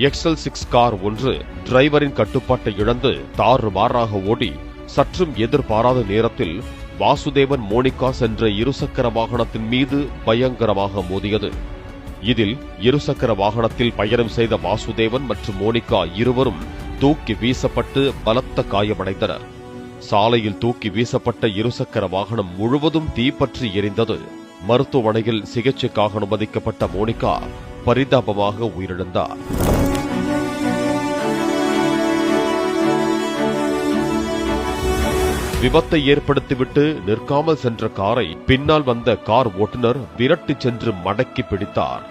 XL6 car ஒன்று டிரைவரின் கட்டுப்பாட்டை இழந்து தாறுமாறாக ஓடி சற்றும் எதிர்பாராத நேரத்தில் வாசுதேவன் மோனிகா சென்ற இருசக்கர வாகனத்தின் மீது பயங்கரமாக மோதியது. இதில் இருசக்கர வாகனத்தில் பயணம் செய்த வாசுதேவன் மற்றும் மோனிகா இருவரும் தூக்கி வீசப்பட்டு பலத்த காயமடைந்தனர். சாலையில் தூக்கி வீசப்பட்ட இருசக்கர வாகனம் முழுவதும் தீப்பற்றி எரிந்தது. மருத்துவமனையில் சிகிச்சைக்காக அனுமதிக்கப்பட்ட மோனிகா பரிதாபமாக உயிரிழந்தார். விபத்தை ஏற்படுத்திவிட்டு நிற்காமல் சென்ற காரை பின்னால் வந்த கார் ஓட்டுநர் விரட்டி சென்று மடக்கி பிடித்தார்.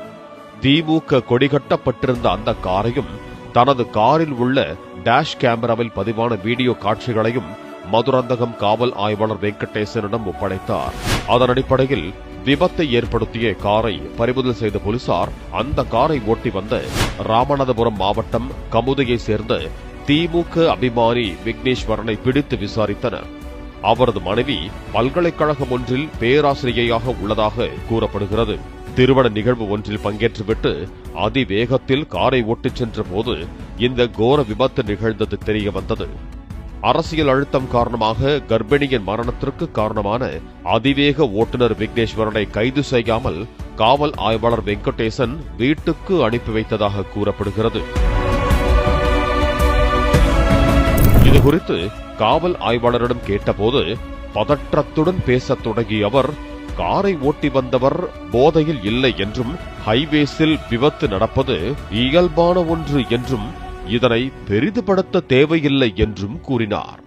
திமுக கொடிகட்டப்பட்டிருந்த அந்த காரையும் தனது காரில் உள்ள டேஷ் கேமராவில் பதிவான வீடியோ காட்சிகளையும் மதுராந்தகம் காவல் ஆய்வாளர் வெங்கடேசனிடம் ஒப்படைத்தார். அதன் அடிப்படையில் விபத்தை ஏற்படுத்திய காரை பறிமுதல் செய்த போலீசார் அந்த காரை ஓட்டி வந்த ராமநாதபுரம் மாவட்டம் கமுதையை சேர்ந்த திமுக அபிமானி விக்னேஸ்வரனை பிடித்து விசாரித்தனர். அவரது மனைவி பல்கலைக்கழகம் ஒன்றில் பேராசிரியையாக உள்ளதாக கூறப்படுகிறது. திருமண நிகழ்வு ஒன்றில் பங்கேற்றுவிட்டு அதிவேகத்தில் காரை ஓட்டிச் சென்ற போது இந்த கோர விபத்து நிகழ்ந்தது தெரிய வந்தது. அரசியல் அழுத்தம் காரணமாக கர்ப்பிணியின் மரணத்திற்கு காரணமான அதிவேக ஓட்டுநர் விக்னேஸ்வரனை கைது செய்யாமல் காவல் ஆய்வாளர் வெங்கடேசன் வீட்டுக்கு அனுப்பி வைத்ததாக கூறப்படுகிறது. இதுகுறித்து காவல் ஆய்வாளரிடம் கேட்டபோது பதற்றத்துடன் பேசத் தொடங்கிய அவர், காரை ஓட்டி வந்தவர் போதையில் இல்லை என்றும் ஹைவேஸில் விபத்து நடப்பது இயல்பான ஒன்று என்றும் இதனை பெரிதுபடுத்த தேவையில்லை என்றும் கூறினார்.